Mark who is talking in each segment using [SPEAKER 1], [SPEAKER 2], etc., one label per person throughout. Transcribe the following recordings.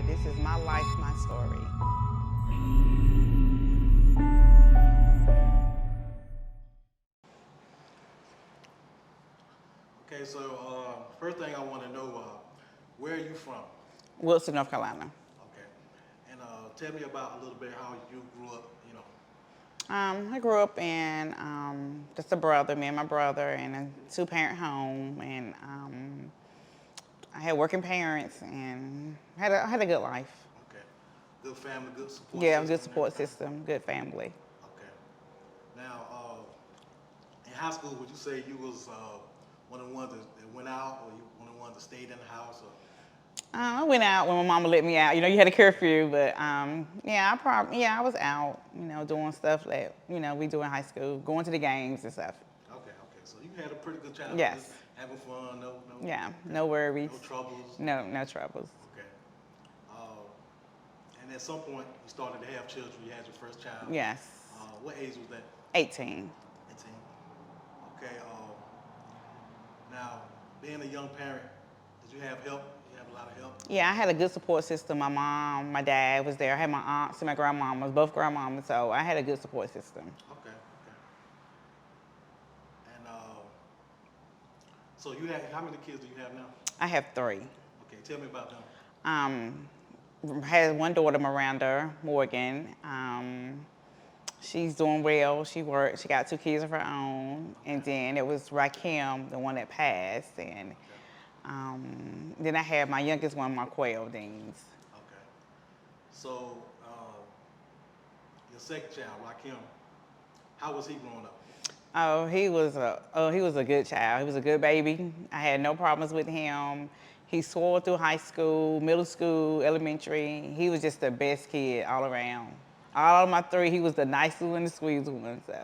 [SPEAKER 1] This is my life, my story.
[SPEAKER 2] Okay, so first thing I want to know, where are you from?
[SPEAKER 1] Wilson, North Carolina.
[SPEAKER 2] Okay, and tell me about a little bit how you grew up.
[SPEAKER 1] I grew up in just a brother, me and my brother, in a two-parent home, and I had working parents and had a good life.
[SPEAKER 2] Okay, good family, good support
[SPEAKER 1] Yeah,
[SPEAKER 2] system,
[SPEAKER 1] good
[SPEAKER 2] and
[SPEAKER 1] support
[SPEAKER 2] everything.
[SPEAKER 1] system, good family.
[SPEAKER 2] Okay, now in high school, would you say you was one of the ones that went out, or you one of the ones that stayed in the house? Or
[SPEAKER 1] I went out when my mama let me out. You had a curfew, but I was out, doing stuff that we do in high school, going to the games and stuff.
[SPEAKER 2] okay, so you had a pretty good childhood, just
[SPEAKER 1] Yes.
[SPEAKER 2] having fun,
[SPEAKER 1] Yeah,
[SPEAKER 2] okay,
[SPEAKER 1] no worries.
[SPEAKER 2] no troubles.
[SPEAKER 1] No troubles.
[SPEAKER 2] Okay. Uh, and at some point, you started to have children. You had your first child.
[SPEAKER 1] Yes.
[SPEAKER 2] What age was that?
[SPEAKER 1] 18.
[SPEAKER 2] 18. Okay. Now, being a young parent, did you have help? You have a lot of help?
[SPEAKER 1] Yeah, I had a good support system. My mom, my dad was there. I had my aunts and my grandmamas, both grandmamas, so I had a good support system.
[SPEAKER 2] Okay. And so you have, how many kids do you have now?
[SPEAKER 1] I have 3.
[SPEAKER 2] Okay, tell me about them.
[SPEAKER 1] Had one daughter, Miranda Morgan. She's doing well. She worked. She got 2 kids of her own.
[SPEAKER 2] Okay.
[SPEAKER 1] And then it was Rakim, the one that passed. And then I had my youngest one, Marquel Deans.
[SPEAKER 2] Okay. So your second child, Rakim, how was he growing up?
[SPEAKER 1] He was a good child. He was a good baby. I had no problems with him. He swore through high school, middle school, elementary. He was just the best kid all around. All of my 3, he was the nicest one, the sweetest one. So.
[SPEAKER 2] Okay.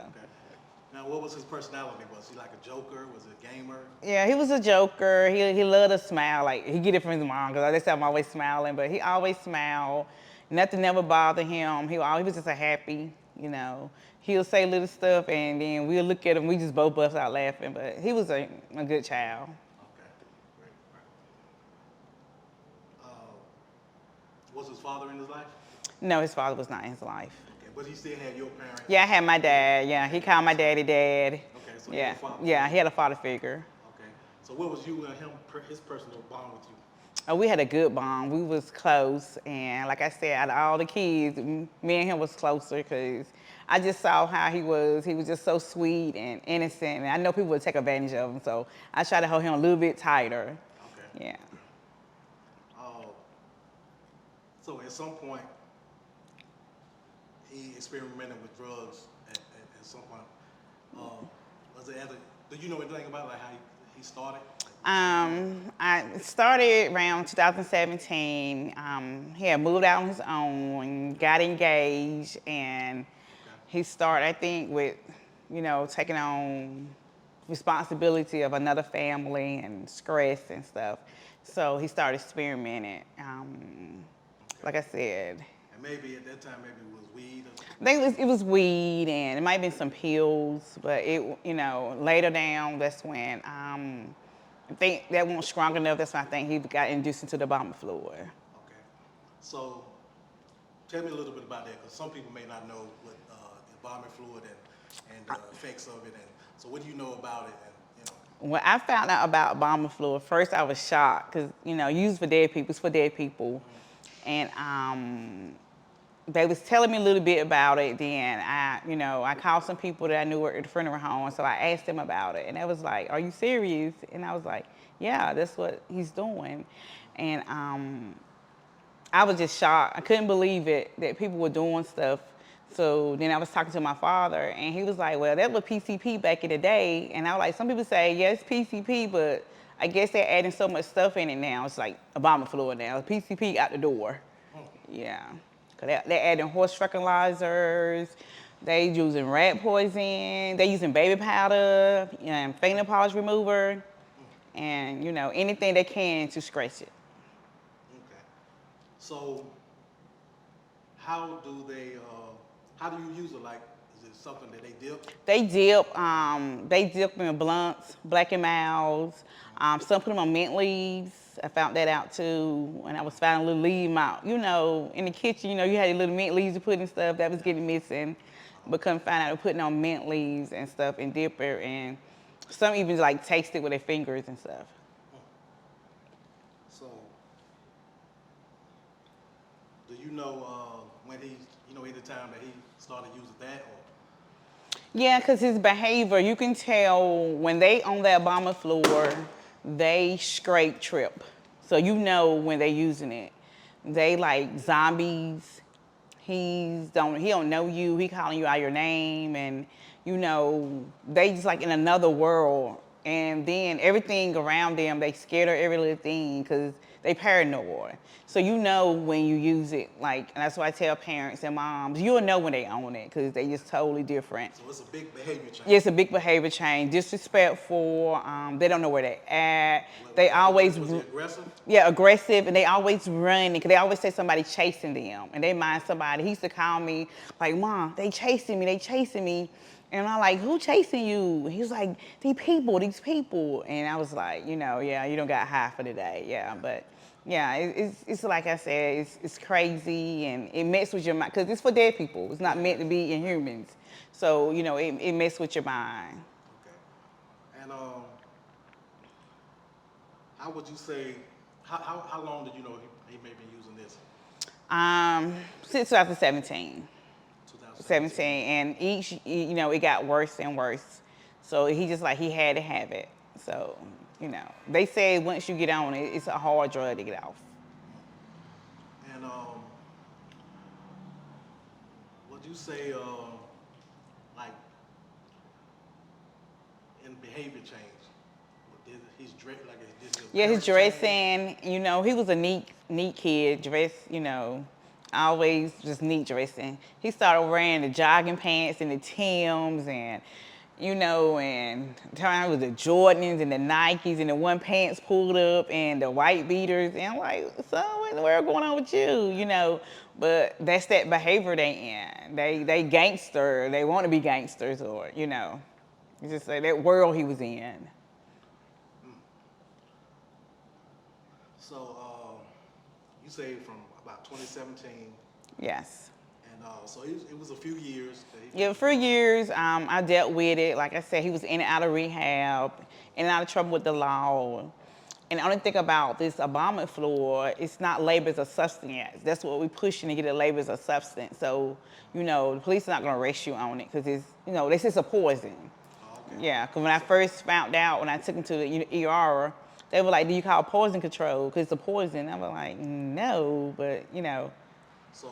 [SPEAKER 2] Now, what was his personality? Was he like a joker? Was he a gamer?
[SPEAKER 1] Yeah, he was a joker. He loved to smile. Like he get it from his mom because they say I'm always smiling, but he always smiled. Nothing never bothered him. He was just a happy. He'll say little stuff and then we'll look at him. We just both bust out laughing. But he was a good child.
[SPEAKER 2] Okay, great. Was his father in his life?
[SPEAKER 1] No, his father was not in his life.
[SPEAKER 2] Okay, but he still had your parents?
[SPEAKER 1] Yeah, I had my dad. Yeah, he called my daddy dad.
[SPEAKER 2] Okay, so
[SPEAKER 1] Yeah,
[SPEAKER 2] he had a father
[SPEAKER 1] yeah,
[SPEAKER 2] figure.
[SPEAKER 1] he had a father figure.
[SPEAKER 2] Okay, so what was you and him, his personal bond with you?
[SPEAKER 1] We had a good bond. We was close, and like I said, out of all the kids, me and him was closer because I just saw how he was. He was just so sweet and innocent, and I know people would take advantage of him, so I tried to hold him a little bit tighter.
[SPEAKER 2] Okay.
[SPEAKER 1] Yeah.
[SPEAKER 2] So at some point, he experimented with drugs at some point. Was it do you know anything about like how he started?
[SPEAKER 1] I started around 2017. He had moved out on his own, got engaged, and he started, I think, with, taking on responsibility of another family and stress and stuff. So he started experimenting. Like I said,
[SPEAKER 2] And maybe at that time, maybe it was weed.
[SPEAKER 1] it was weed and it might have been some pills, but later down, that's when I think that wasn't strong enough. That's when I think he got induced into the bomber fluid.
[SPEAKER 2] Okay. So tell me a little bit about that, because some people may not know what embalming fluid and the effects of it. And so what do you know about it? And
[SPEAKER 1] When I found out about bomber fluid, first I was shocked because, used for dead people, it's for dead people. And they was telling me a little bit about it. Then I called some people that I knew were at the funeral home, so I asked them about it, and they was like, "Are you serious?" And I was like, "Yeah, that's what he's doing." And I was just shocked. I couldn't believe it that people were doing stuff. So then I was talking to my father, and he was like, "Well, that was PCP back in the day." And I was like, "Some people say yes, PCP, but I guess they're adding so much stuff in it now. It's like a bomber fluid now. PCP out the door." Yeah. Cause they're adding horse tranquilizers, they using rat poison, they using baby powder, and fingernail remover, and anything they can to scratch it.
[SPEAKER 2] okay. So how do they? How do you use it? Like, is it something that they dip?
[SPEAKER 1] They dip in blunts, Black and Milds. Some put them on mint leaves. I found that out too when I was finding a little leaf out. You know, in the kitchen, you know, you had your little mint leaves to put and stuff that was getting missing. But couldn't find out they're putting on mint leaves and stuff and dipper, and some even like taste it with their fingers and stuff.
[SPEAKER 2] So, do you know when he, you know, any time that he started using that, or?
[SPEAKER 1] Yeah, because his behavior, you can tell when they on the embalming floor, they scrape trip. So you know when they're using it. They like zombies. He don't know you. He calling you out your name, and you know they just like in another world. And then everything around them, they scared of every little thing because they paranoid. So you know when you use it, like, and that's why I tell parents and moms, you'll know when they own it because they just totally different.
[SPEAKER 2] So it's a big behavior change.
[SPEAKER 1] Yeah, it's a big behavior change. Disrespectful. They don't know where they at. They always
[SPEAKER 2] Was he aggressive?
[SPEAKER 1] yeah, aggressive, and they always running because they always say somebody chasing them, and they mind somebody. He used to call me like, "Mom, they chasing me," and I'm like, "Who chasing you?" He was like, these people," and I was like, you know, yeah, you don't got high for today, yeah, but. Yeah, it's like I said, it's crazy and it messes with your mind because it's for dead people. It's not meant to be in humans. So, you know, it messes with your mind.
[SPEAKER 2] Okay. And how would you say, how long did you know he may be using this?
[SPEAKER 1] Since 2017.
[SPEAKER 2] 2017.
[SPEAKER 1] And each, you know, it got worse and worse. So he just like, he had to have it. So, you know, they say once you get on it, it's a hard drug to get off.
[SPEAKER 2] And would you say, like, in behavior change, he's dressed like this?
[SPEAKER 1] Yeah, his dressing, you know, he was a neat kid, dressed, you know, always just neat dressing. He started wearing the jogging pants and the Timbs and, you know, and turning with the Jordans and the Nikes and the one pants pulled up and the white beaters. And I'm like, son, what in the world going on with you? You know, but that's that behavior they in. They gangster. They want to be gangsters or, you know, it's just like that world he was in.
[SPEAKER 2] So you say from about 2017,
[SPEAKER 1] Yes.
[SPEAKER 2] and so it was a few years.
[SPEAKER 1] Yeah, for years, I dealt with it. Like I said, he was in and out of rehab, in and out of trouble with the law. And the only thing about this embalming floor, it's not labeled as a substance. That's what we're pushing to get it labeled as a substance. So, you know, the police are not going to arrest you on it because it's, you know, this is a poison.
[SPEAKER 2] Oh, okay.
[SPEAKER 1] Yeah, because when I first found out, when I took him to the ER, they were like, do you call poison control? Because it's a poison. I was like, no, but, you know.
[SPEAKER 2] So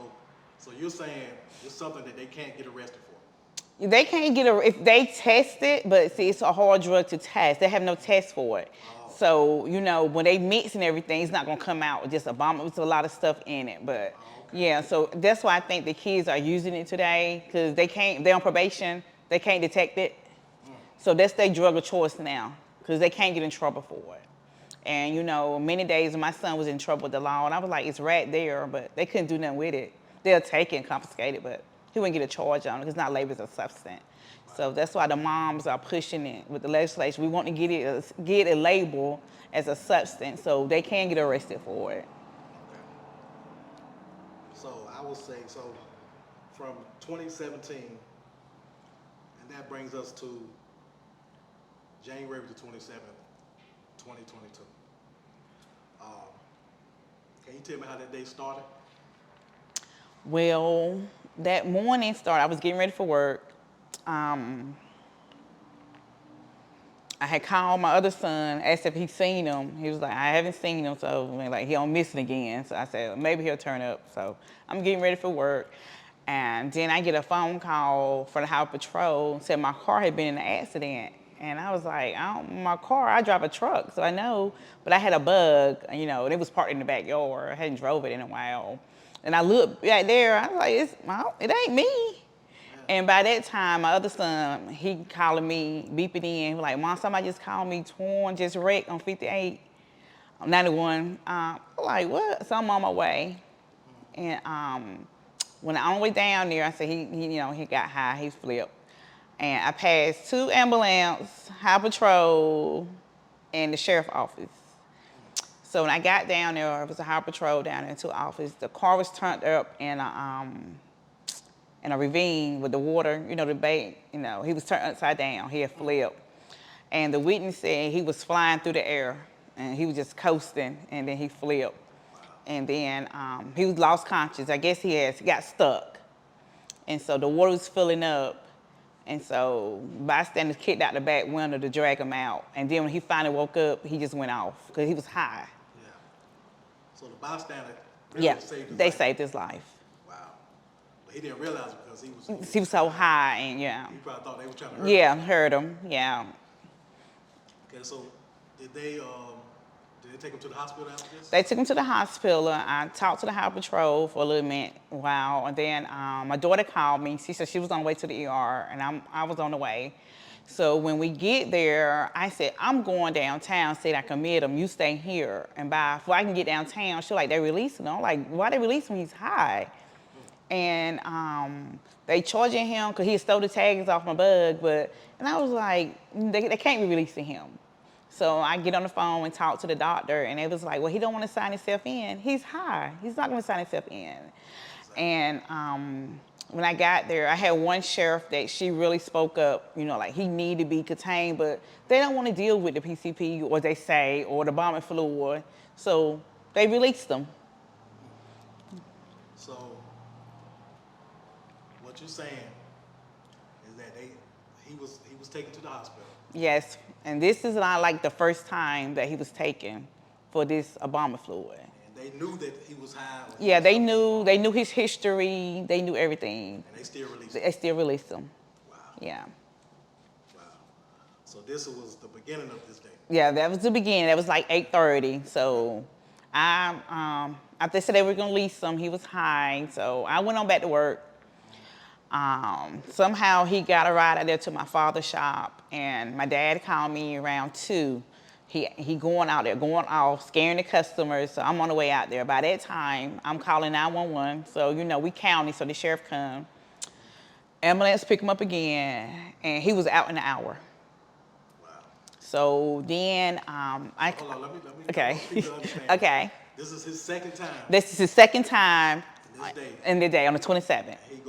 [SPEAKER 2] you're saying it's something that they can't get arrested for?
[SPEAKER 1] They can't get if they test it, but see, it's a hard drug to test. They have no test for it.
[SPEAKER 2] Oh.
[SPEAKER 1] So, you know, when they mix and everything, it's not gonna come out with just a bomb. It's a lot of stuff in it, but
[SPEAKER 2] Okay.
[SPEAKER 1] yeah. So that's why I think the kids are using it today because they're on probation. They can't detect it. So that's their drug of choice now because they can't get in trouble for it. And you know, many days my son was in trouble with the law, and I was like, it's right there, but they couldn't do nothing with it. They'll take it and confiscate it, but he wouldn't get a charge on it because it's not labeled as a substance. So that's why the moms are pushing it with the legislation. We want to get a label as a substance so they can get arrested for it.
[SPEAKER 2] Okay. So I will say, so from 2017, and that brings us to January the 27th, 2022. Can you tell me how that day started?
[SPEAKER 1] Well, that morning started, I was getting ready for work. I had called my other son, asked if he'd seen him. He was like, I haven't seen him, so like he on missing again. So I said, maybe he'll turn up. So I'm getting ready for work. And then I get a phone call from the Highway Patrol, said my car had been in an accident. And I was like, my car, I drive a truck, so I know. But I had a bug, you know, and it was parked in the backyard. I hadn't drove it in a while. And I looked back there, I was like, it ain't me. And by that time, my other son, he calling me, beeping in, he was like, Mom, somebody just called me, torn, just wrecked on 58, 91. I'm like, what? So I'm on my way. And When on the way down there, I said he got high, he flipped. And I passed 2 ambulance, high patrol, and the sheriff office. So when I got down there, it was a high patrol down there, 2 office. The car was turned up in a ravine with the water, the bank, he was turned upside down. He had flipped. And the witness said he was flying through the air and he was just coasting and then he flipped. And then he was lost conscious. I guess he got stuck. And so the water was filling up. And so bystanders kicked out the back window to drag him out. And then when he finally woke up, he just went off because he was high.
[SPEAKER 2] Yeah. So the bystander really saved his life.
[SPEAKER 1] They saved his life.
[SPEAKER 2] Wow. But he didn't realize it because
[SPEAKER 1] He was so high and yeah.
[SPEAKER 2] He probably thought they were trying to hurt him.
[SPEAKER 1] Yeah, hurt him, yeah.
[SPEAKER 2] Okay, so did they take him to the hospital after this?
[SPEAKER 1] They took him to the hospital. I talked to the Highway Patrol for a little minute, and then my daughter called me. She said she was on the way to the ER, and I was on the way. So when we get there, I said, I'm going downtown, said I commit him, you stay here. And before I can get downtown, she's like, they releasing him. I'm like, why they releasing him? He's high. And they charging him because he stole the tags off my bug, and I was like, they can't be releasing him. So I get on the phone and talk to the doctor, and it was like, well, he don't want to sign himself in. He's high. He's not going to sign himself in. And when I got there, I had one sheriff that she really spoke up, like he needed to be contained, but they don't want to deal with the PCP, or they say, or the embalming fluid. So they released him.
[SPEAKER 2] So what you're saying is that he was taken to the hospital.
[SPEAKER 1] Yes, and this is not like the first time that he was taken for this embalming fluid.
[SPEAKER 2] And they knew that he was high.
[SPEAKER 1] Yeah, they knew his history, they knew everything.
[SPEAKER 2] And they still released him.
[SPEAKER 1] They still released him.
[SPEAKER 2] Wow.
[SPEAKER 1] Yeah.
[SPEAKER 2] Wow. So this was the beginning of this day.
[SPEAKER 1] Yeah, that was the beginning. That was like 8:30. So after they said they were gonna release him, he was high. So I went on back to work. Somehow he got a ride out there to my father's shop, and my dad called me around 2. He going out there, going off, scaring the customers. So I'm on the way out there. By that time, I'm calling 911. So we county, so the sheriff come. Ambulance pick him up again, and he was out in an hour.
[SPEAKER 2] Wow.
[SPEAKER 1] So then
[SPEAKER 2] Hold on, let me
[SPEAKER 1] okay.
[SPEAKER 2] understand.
[SPEAKER 1] Okay.
[SPEAKER 2] This is his second time.
[SPEAKER 1] This is his second time
[SPEAKER 2] In
[SPEAKER 1] the day on the 27th.
[SPEAKER 2] He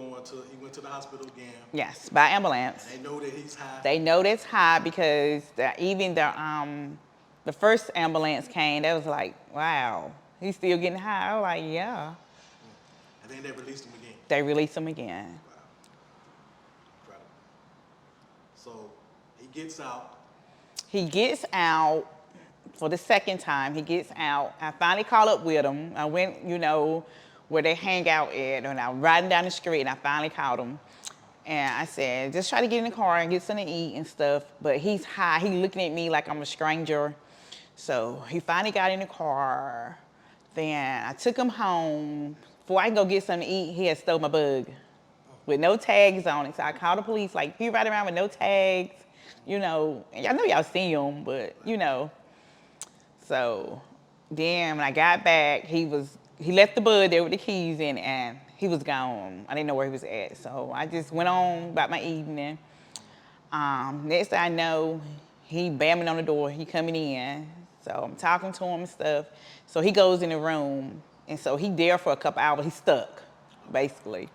[SPEAKER 2] went to the hospital again.
[SPEAKER 1] Yes, by ambulance.
[SPEAKER 2] And they know that he's high.
[SPEAKER 1] They know that's high because even the first ambulance came. They was like, wow, he's still getting high. I was like, yeah.
[SPEAKER 2] And then they released him again.
[SPEAKER 1] They released him again.
[SPEAKER 2] Wow. Incredible. So he gets out.
[SPEAKER 1] He gets out for the second time. He gets out. I finally called up with him. I went, where they hang out at, and I was riding down the street, and I finally called him. And I said, just try to get in the car and get something to eat and stuff. But he's high. He looking at me like I'm a stranger. So he finally got in the car. Then I took him home. Before I could go get something to eat, he had stole my bug with no tags on it. So I called the police, like, he riding around with no tags, And I know y'all see him, but, So then when I got back, he left the bud there with the keys in, and he was gone. I didn't know where he was at. So I just went on about my evening. Next thing I know, he banging on the door. He coming in. So I'm talking to him and stuff. So he goes in the room. And so he there for a couple hours. He's stuck, basically.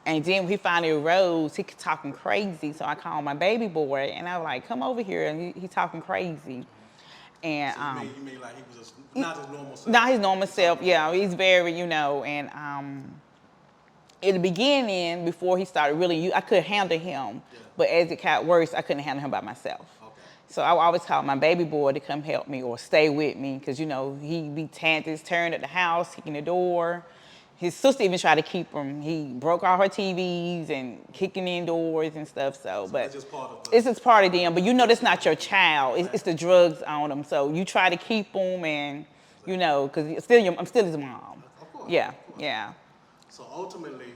[SPEAKER 1] And then when he finally arose, he talking crazy. So I called my baby boy, and I was like, come over here. And he talking crazy. And
[SPEAKER 2] so you mean like he was just not his normal self?
[SPEAKER 1] Not his normal self, yeah. He's very, and in the beginning, before he started really, I could handle him. Yeah. But as it got worse, I couldn't handle him by myself. Okay. So I always called my baby boy to come help me or stay with me, because, he'd be turned at the house, kicking the door. His sister even tried to keep him. He broke all her TVs and kicking in doors and stuff. So but
[SPEAKER 2] it's just part of
[SPEAKER 1] it's just part of them. But that's not your child. It's the drugs on them. So you try to keep them, and because I'm still his mom.
[SPEAKER 2] Of course.
[SPEAKER 1] Yeah,
[SPEAKER 2] of course.
[SPEAKER 1] yeah.
[SPEAKER 2] So ultimately,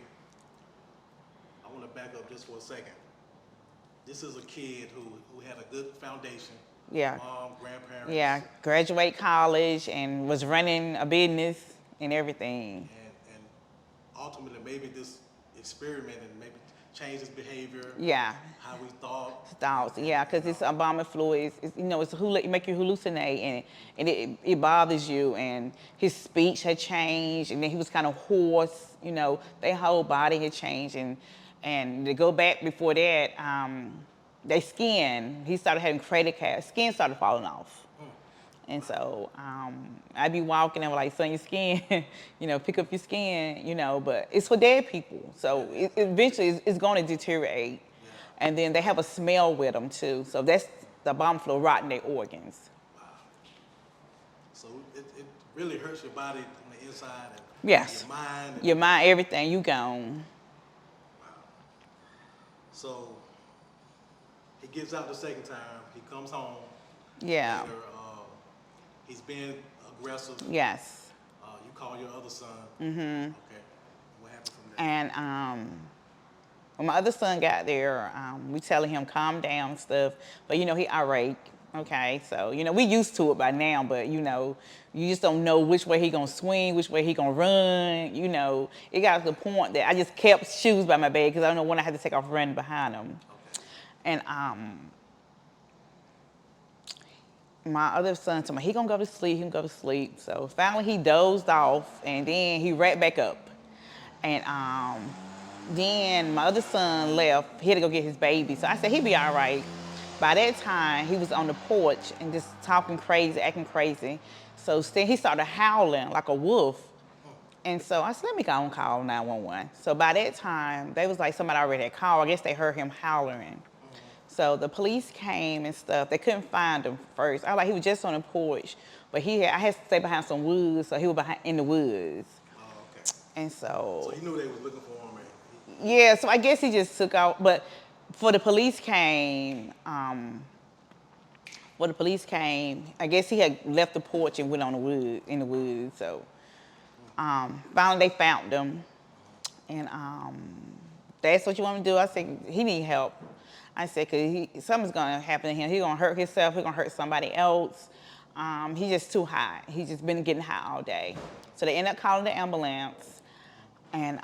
[SPEAKER 2] I want to back up just for a second. This is a kid who had a good foundation.
[SPEAKER 1] Yeah.
[SPEAKER 2] Mom, grandparents.
[SPEAKER 1] Yeah, graduate college and was running a business and everything.
[SPEAKER 2] ultimately maybe this experiment and maybe change his behavior,
[SPEAKER 1] Yeah.
[SPEAKER 2] how we thought.
[SPEAKER 1] Thoughts, yeah, because it's embalming fluid. It make you hallucinate, and it bothers you. And his speech had changed, and then he was kind of hoarse. Their whole body had changed, and to go back before that, their skin. He started having crater cast. Skin started falling off. And so I'd be walking and I'm like, son, your skin, pick up your skin, but it's for dead people. So eventually it's going to deteriorate.
[SPEAKER 2] Yeah.
[SPEAKER 1] And then they have a smell with them too. So that's the bomb flow rotting their organs.
[SPEAKER 2] Wow. So it really hurts your body on the inside and
[SPEAKER 1] Yes.
[SPEAKER 2] your mind.
[SPEAKER 1] Your mind, everything, you gone.
[SPEAKER 2] Wow. So he gets out the second time. He comes home.
[SPEAKER 1] Yeah.
[SPEAKER 2] Later, he's being aggressive.
[SPEAKER 1] Yes.
[SPEAKER 2] You call your other son.
[SPEAKER 1] Mm-hmm.
[SPEAKER 2] Okay. What happened from there?
[SPEAKER 1] And when my other son got there, we telling him calm down and stuff, but he irate. Okay, so we used to it by now, but you just don't know which way he gonna swing, which way he gonna run. It got to the point that I just kept shoes by my bed because I don't know when I had to take off running behind him.
[SPEAKER 2] Okay.
[SPEAKER 1] And my other son told me he gonna go to sleep. He gonna go to sleep. So finally he dozed off, and then he right back up. And then my other son left. He had to go get his baby. So I said he'd be all right. By that time, he was on the porch and just talking crazy, acting crazy. So then he started howling like a wolf. And so I said, let me go and call 911. So by that time, they was like somebody already had called. I guess they heard him howling. So the police came and stuff. They couldn't find him first. I was like, he was just on the porch. But I had to stay behind some woods, so he was in the woods.
[SPEAKER 2] Oh, okay.
[SPEAKER 1] And
[SPEAKER 2] So he knew they was looking for him.
[SPEAKER 1] yeah, so I guess he just took out. But before the police came, I guess he had left the porch and went in the woods. So finally they found him. And that's what you want me to do? I said, he need help. I said, because something's going to happen to him. He's going to hurt himself. He's going to hurt somebody else. He's just too high. He's just been getting high all day. So they ended up calling the ambulance. And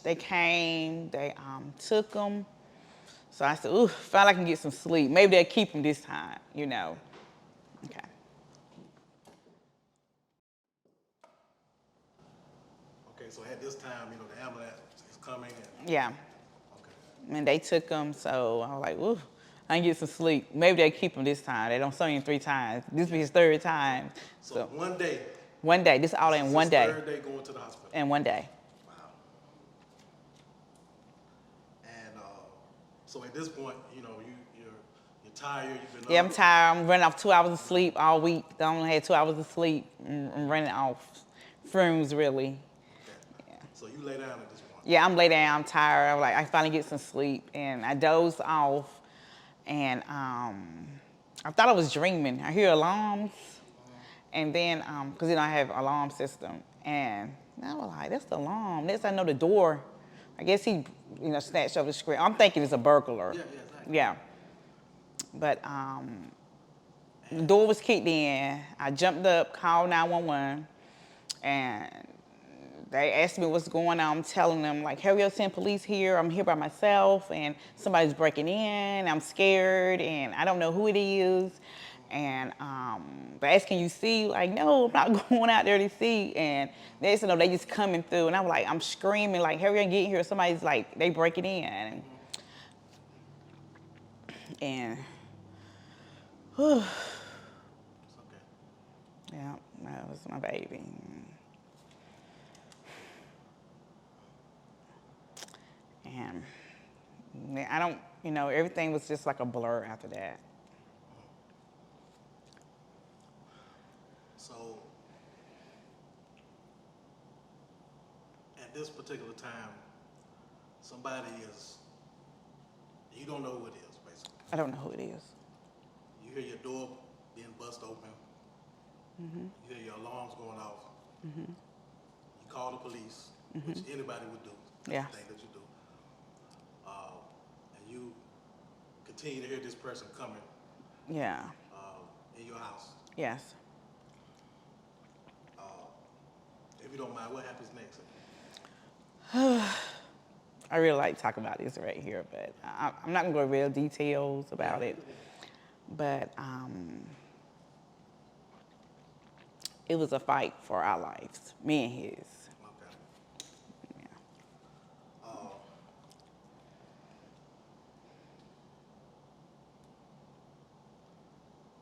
[SPEAKER 1] they came. They took him. So I said, ooh, finally I can get some sleep. Maybe they'll keep him this time, Okay.
[SPEAKER 2] Okay, so at this time, the ambulance is coming.
[SPEAKER 1] Yeah.
[SPEAKER 2] Okay.
[SPEAKER 1] And they took him, so I was like, ooh, I can get some sleep. Maybe they'll keep him this time. They don't see him 3 times. This will be his 3rd time.
[SPEAKER 2] So one day.
[SPEAKER 1] One day. This all in one day.
[SPEAKER 2] His 3rd day going to the hospital.
[SPEAKER 1] In one day.
[SPEAKER 2] Wow. And so at this point, you're tired. You've been
[SPEAKER 1] Yeah,
[SPEAKER 2] up.
[SPEAKER 1] I'm tired. I'm running off 2 hours of sleep all week. I only had 2 hours of sleep. I'm running off fumes, really.
[SPEAKER 2] Okay. Yeah. So you lay down at this point.
[SPEAKER 1] Yeah, I'm lay down. I'm tired. I'm like, I finally get some sleep, and I dozed off, and I thought I was dreaming. I hear alarms, and then because I have an alarm system, and I was like, that's the alarm. Next, I know the door. I guess he, snatched over the screen. I'm thinking it's a burglar.
[SPEAKER 2] Yeah, exactly.
[SPEAKER 1] Yeah. But the door was kicked in. I jumped up, called 911, and they asked me what's going on. I'm telling them, like, hurry up, send police here. I'm here by myself, and somebody's breaking in. I'm scared, and I don't know who it is. And they asked, can you see? Like, no, I'm not going out there to see. And they said, no, they just coming through. And I'm like, I'm screaming, like, hurry up and get here. Somebody's like, they breaking in. And whew.
[SPEAKER 2] It's okay.
[SPEAKER 1] Yeah, that was my baby. And I don't, everything was just like a blur after that.
[SPEAKER 2] So at this particular time, somebody you don't know who it is, basically.
[SPEAKER 1] I don't know who it is.
[SPEAKER 2] You hear your door being bust open.
[SPEAKER 1] Mm-hmm.
[SPEAKER 2] You hear your alarms going off.
[SPEAKER 1] Mm-hmm.
[SPEAKER 2] You call the police,
[SPEAKER 1] Mm-hmm.
[SPEAKER 2] which anybody would do. That's
[SPEAKER 1] Yeah.
[SPEAKER 2] the thing that you do. And you continue to hear this person coming
[SPEAKER 1] Yeah.
[SPEAKER 2] in your house.
[SPEAKER 1] Yes.
[SPEAKER 2] If you don't mind, what happens next?
[SPEAKER 1] I really like talking about this right here, but I'm not gonna go real details about it. But it was a fight for our lives, me and his.
[SPEAKER 2] Okay.
[SPEAKER 1] Yeah.
[SPEAKER 2] Uh,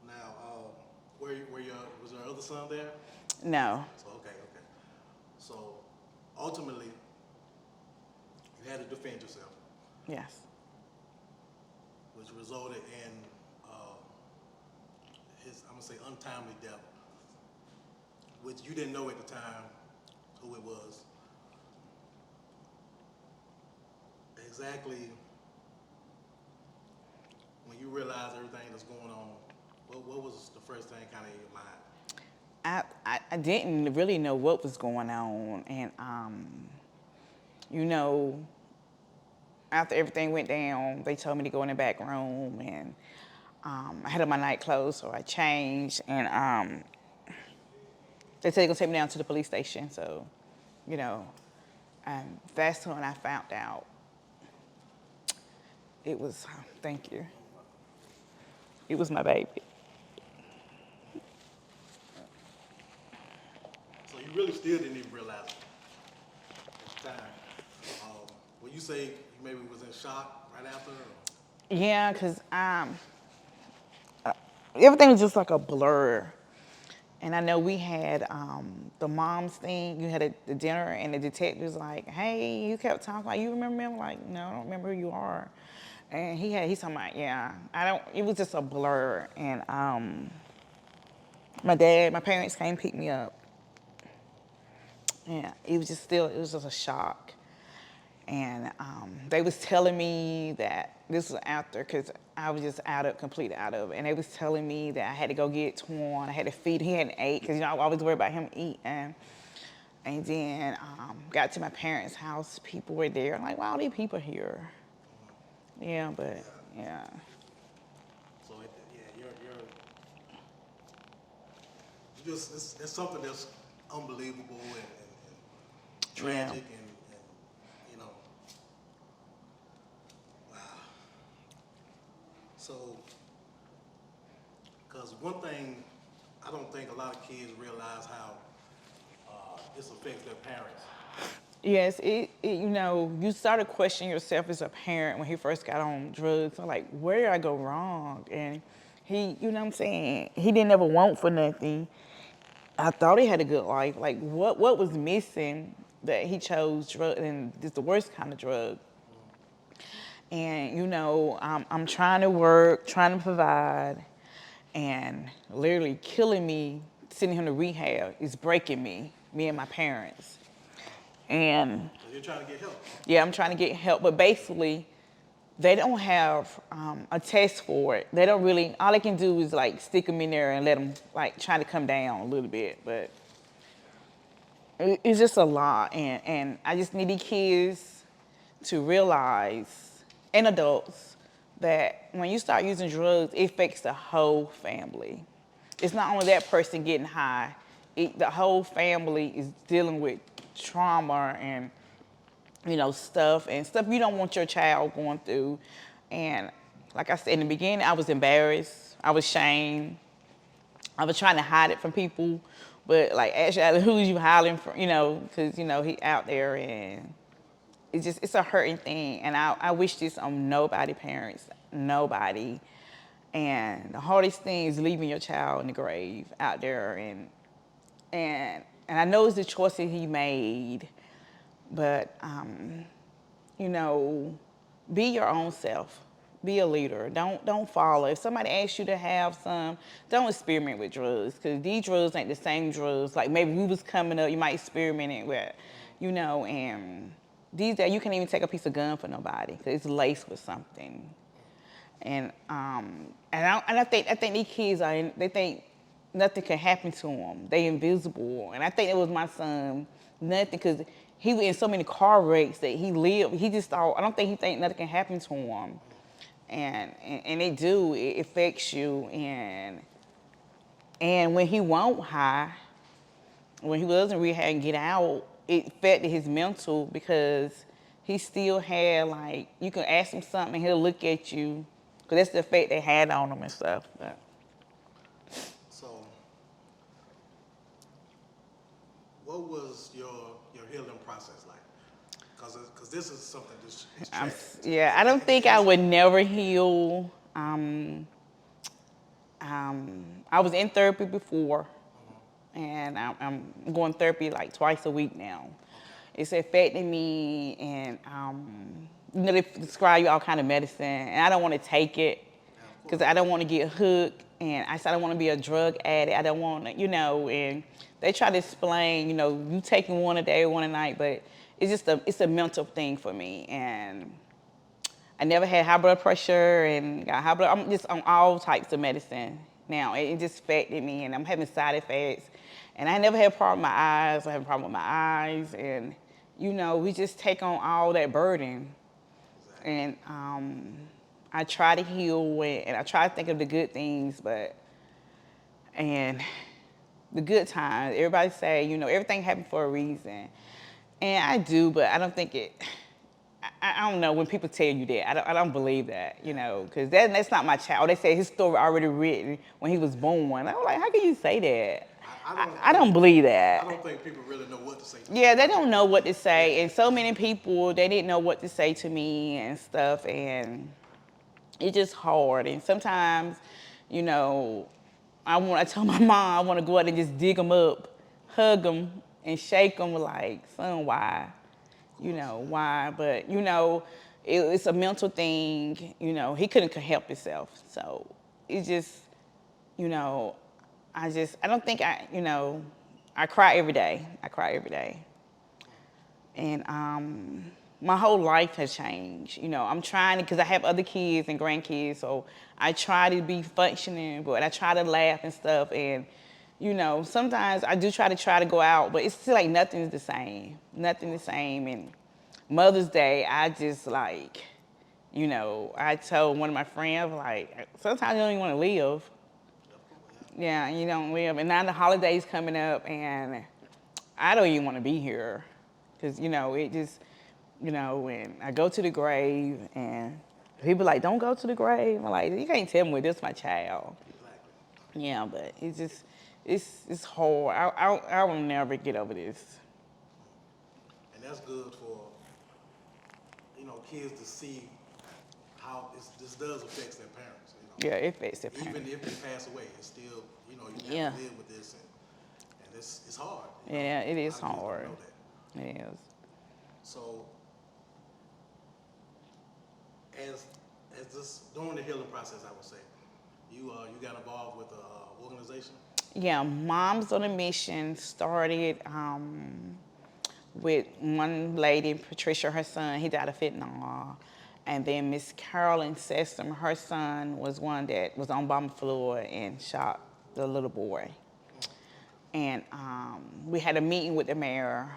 [SPEAKER 2] now, was your other son there?
[SPEAKER 1] No.
[SPEAKER 2] So okay. So ultimately, you had to defend yourself,
[SPEAKER 1] Yes.
[SPEAKER 2] which resulted in his, I'm gonna say, untimely death, which you didn't know at the time who it was. Exactly when you realize everything that's going on, what was the first thing kind of in your mind?
[SPEAKER 1] I didn't really know what was going on, and you know, after everything went down, they told me to go in the back room, and I had on my night clothes, so I changed, and they said they're gonna take me down to the police station. So, you know, and that's when I found out it was. Thank you. It was my baby.
[SPEAKER 2] So you really still didn't even realize it at the time. When you say you maybe was in shock right after, or?
[SPEAKER 1] Yeah, cause everything was just like a blur. And I know we had the mom's thing. You had the dinner, and the detective was like, "Hey, you kept talking like you remember me." I'm like, "No, I don't remember who you are." And he's talking about, yeah, I don't. It was just a blur. And my parents came pick me up. Yeah, it was just a shock. And they was telling me that this was after, because I was just completely out of it. And they was telling me that I had to go get torn, I had to feed, he hadn't ate, because, I always worry about him eating. And then got to my parents' house, people were there. I'm like, why are these people here? Yeah, but, yeah.
[SPEAKER 2] So yeah, you're you just it's something that's unbelievable and
[SPEAKER 1] Yeah.
[SPEAKER 2] tragic and you know, wow. So, because one thing I don't think a lot of kids realize how this affects their parents.
[SPEAKER 1] Yes, you started questioning yourself as a parent when he first got on drugs. I'm like, where did I go wrong? And he, you know what I'm saying? He didn't ever want for nothing. I thought he had a good life. Like, what was missing that he chose drug, and it's the worst kind of drug. And, I'm trying to work, trying to provide, and literally killing me, sending him to rehab is breaking me and my parents. And
[SPEAKER 2] So you're trying to get help.
[SPEAKER 1] yeah, I'm trying to get help, but basically, they don't have a test for it. They don't really. All they can do is like stick them in there and let them like try to come down a little bit, but it's just a lot. And I just need these kids to realize, and adults, that when you start using drugs, it affects the whole family. It's not only that person getting high; the whole family is dealing with trauma and stuff you don't want your child going through. And like I said in the beginning, I was embarrassed, I was ashamed, I was trying to hide it from people. But like, actually, who's you hiding from? Because he out there, and it's a hurting thing. And I wish this on nobody, parents, nobody. And the hardest thing is leaving your child in the grave out there, and I know it's the choice that he made, but you know, be your own self. Be a leader. Don't follow. If somebody asks you to have some, don't experiment with drugs, because these drugs ain't the same drugs. Like maybe we was coming up, you might experiment it with, and these days you can't even take a piece of gum for nobody because it's laced with something. And I think these kids they think nothing can happen to them. They invisible, and I think it was my son. Nothing, because he was in so many car wrecks that he lived. He just thought, I don't think he think nothing can happen to him, and it do. It affects you, and when he won't high, when he was in rehab and get out, it affected his mental because he still had like, you can ask him something and he'll look at you, because that's the effect they had on him and stuff. But
[SPEAKER 2] So, what was your healing process like? Because this is something that's tragic.
[SPEAKER 1] yeah, I don't think I would never heal. I was in therapy before, and I'm going therapy like twice a week now.
[SPEAKER 2] Okay.
[SPEAKER 1] It's affecting me, and they prescribe you all kind of medicine, and I don't want to take it because I don't want to get hooked, and I said I don't want to be a drug addict. I don't want to, and they try to explain, you taking one a day, one a night, but it's a mental thing for me, and I never had high blood pressure and got high blood. I'm just on all types of medicine now. It just affected me, and I'm having side effects. And I never had a problem with my eyes. I have a problem with my eyes, and we just take on all that burden.
[SPEAKER 2] Exactly.
[SPEAKER 1] And I try to heal, and I try to think of the good things, and the good times. Everybody say, everything happened for a reason, and I do, but I don't think it. I don't know when people tell you that. I don't believe that, because that's not my child. They say his story already written when he was born. I'm like, how can you say that? I don't believe that.
[SPEAKER 2] I don't think people really know what to say.
[SPEAKER 1] Yeah, they don't know what to say, and so many people, they didn't know what to say to me and stuff, and it's just hard. And sometimes, I tell my mom I want to go out and just dig them up, hug them, and shake them like, son, why? Why? But, it's a mental thing. He couldn't help himself. So it's just, I don't think I cry every day. I cry every day. And my whole life has changed. I'm trying to, because I have other kids and grandkids, so I try to be functioning, but I try to laugh and stuff. And, sometimes I do try to go out, but it's still like nothing's the same. Nothing the same. And Mother's Day, I just like, I told one of my friends, like, sometimes you don't even want to live. Yeah, you don't live. And now the holidays coming up, and I don't even want to be here. Because, it just, when I go to the grave, and people like, don't go to the grave. I'm like, you can't tell me this is my child.
[SPEAKER 2] Exactly.
[SPEAKER 1] Yeah, but it's just, it's hard. I will never get over this.
[SPEAKER 2] And that's good for kids to see how this does affect their parents.
[SPEAKER 1] Yeah, it affects their parents.
[SPEAKER 2] Even if they pass away, it's still you
[SPEAKER 1] Yeah.
[SPEAKER 2] have to live with this, and it's hard.
[SPEAKER 1] Yeah, it is
[SPEAKER 2] A lot of people
[SPEAKER 1] hard.
[SPEAKER 2] don't know that.
[SPEAKER 1] It is.
[SPEAKER 2] So as this during the healing process, I would say you got involved with an organization.
[SPEAKER 1] Yeah, Moms on a Mission started with one lady, Patricia, her son, he died of fentanyl. And then Miss Carolyn Sessom, her son was one that was on bomb floor and shot the little boy. And we had a meeting with the mayor,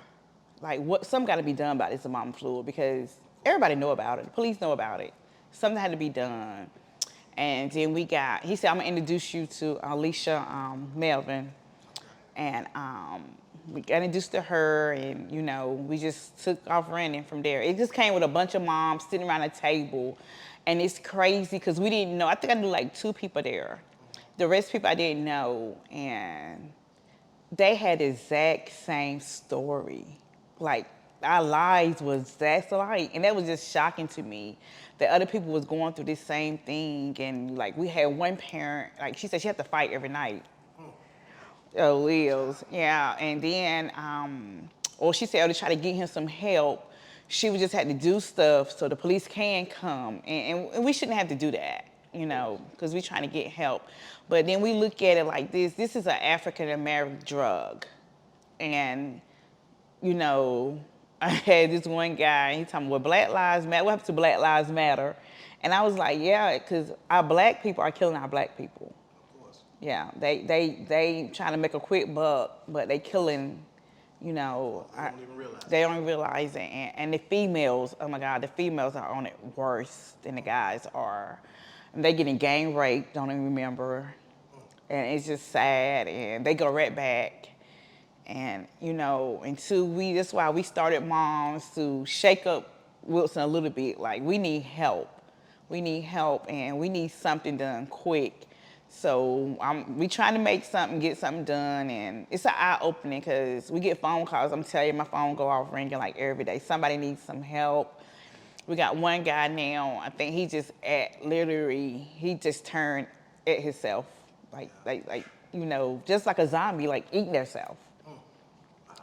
[SPEAKER 1] like something got to be done about this bomb floor, because everybody know about it, the police know about it. Something had to be done. And then he said, I'm gonna introduce you to Alicia Melvin. And we got introduced to her, and we just took off running from there. It just came with a bunch of moms sitting around a table, and it's crazy because we didn't know. I think I knew like 2 people there. The rest of people I didn't know, and they had the exact same story. Like, our lives was that's alike, and that was just shocking to me that other people was going through this same thing. And like, we had one parent, like she said she had to fight every night. Oh, Leo's, yeah. And then, or she said, to try to get him some help, she would just had to do stuff so the police can come. And we shouldn't have to do that, because we're trying to get help. But then we look at it like this. This is an African-American drug. And, I had this one guy, he told me, well, Black Lives Matter, what happened to Black Lives Matter? And I was like, yeah, because our black people are killing our black people.
[SPEAKER 2] Of course.
[SPEAKER 1] Yeah, they trying to make a quick buck, but they killing,
[SPEAKER 2] They don't even realize
[SPEAKER 1] they don't even realize it. And the females, oh my God, the females are on it worse than the guys are. And they getting gang raped, don't even remember. And it's just sad, and they go right back. And, and two, that's why we started Moms, to shake up Wilson a little bit. Like, we need help. We need help, and we need something done quick. So we trying to make something, get something done, and it's an eye-opening because we get phone calls. I'm telling you, my phone go off ringing like every day. Somebody needs some help. We got one guy now, I think he just he just turned at himself. Like, just like a zombie, like eating themselves.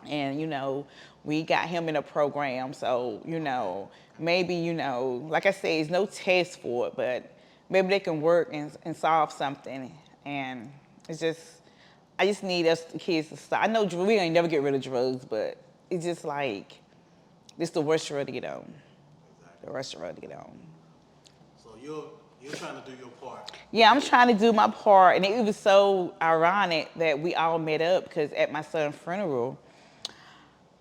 [SPEAKER 1] And, we got him in a program, so, maybe, like I say, it's no test for it, but maybe they can work and solve something. And it's just, I just need us kids to stop. I know we ain't never get rid of drugs, but it's just like, this the worst drug to get on.
[SPEAKER 2] Exactly.
[SPEAKER 1] The worst drug to get on.
[SPEAKER 2] So you're trying to do your part.
[SPEAKER 1] Yeah, I'm trying to do my part, and it was so ironic that we all met up because at my son's funeral,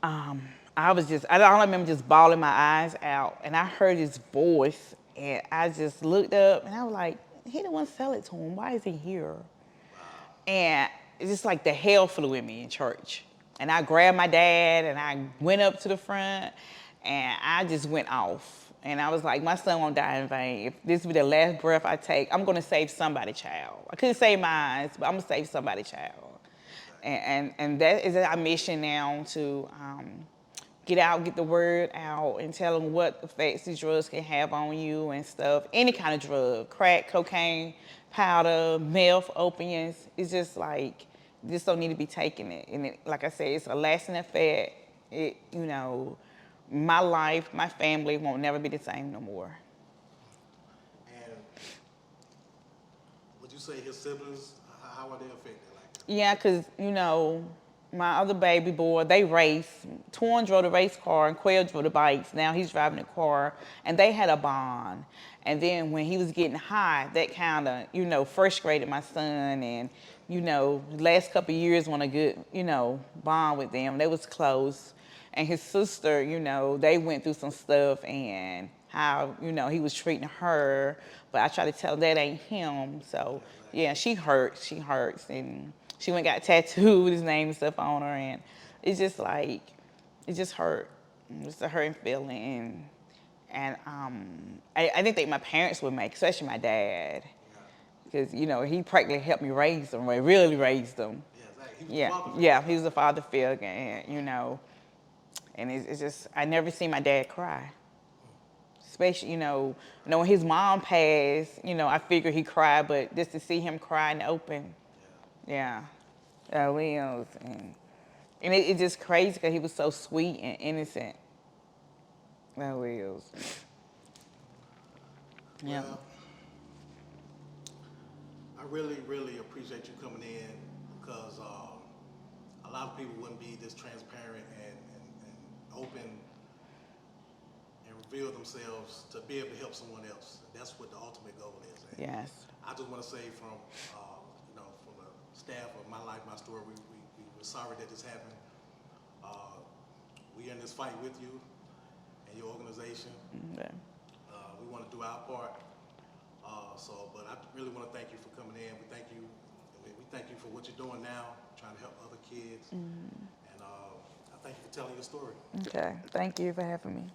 [SPEAKER 1] I remember just bawling my eyes out, and I heard his voice, and I just looked up, and I was like, he the one sell it to him. Why is he here? And it's just like the hell flew in me in church. And I grabbed my dad, and I went up to the front, and I just went off. And I was like, my son won't die in vain. If this be the last breath I take, I'm gonna save somebody's child. I couldn't save mine, but I'm gonna save somebody's child. And that is our mission now, to get the word out and tell them what effects these drugs can have on you and stuff. Any kind of drug, crack, cocaine, powder, meth, opiates. It's just like, you just don't need to be taking it. And like I said, it's a lasting effect. My life, my family won't never be the same no more.
[SPEAKER 2] And would you say his siblings, how are they affected?
[SPEAKER 1] Yeah, because, my other baby boy, they race. Torn drove the race car and Quail drove the bikes. Now he's driving the car, and they had a bond. And then when he was getting high, that kind of, frustrated my son. And, the last couple of years when a good, bond with them, they was close. And his sister, they went through some stuff and how, he was treating her. But I try to tell her that ain't him. So, yeah, she hurts. And she went and got tattooed with his name and stuff on her. And it's just like, it just hurt. It's a hurting feeling. And I didn't think my parents would make, especially my dad. Because, he practically helped me raise them, really raised them. Yeah, he was a father figure, and, and it's just, I never seen my dad cry. Especially, when his mom passed, I figured he cried, but just to see him cry in the open, yeah, Williams. And it's just crazy because he was so sweet and innocent. Williams. Yeah.
[SPEAKER 2] Well, I really, really appreciate you coming in, because a lot of people wouldn't be this transparent and open and reveal themselves to be able to help someone else. That's what the ultimate goal is. And
[SPEAKER 1] Yes.
[SPEAKER 2] I just want to say from from the staff of My Life, My Story, we're sorry that this happened. We're in this fight with you and your organization.
[SPEAKER 1] Okay.
[SPEAKER 2] We want to do our part. But I really want to thank you for coming in. We thank you for what you're doing now, trying to help other kids. And I thank you for telling your story.
[SPEAKER 1] Okay. Thank you for having me.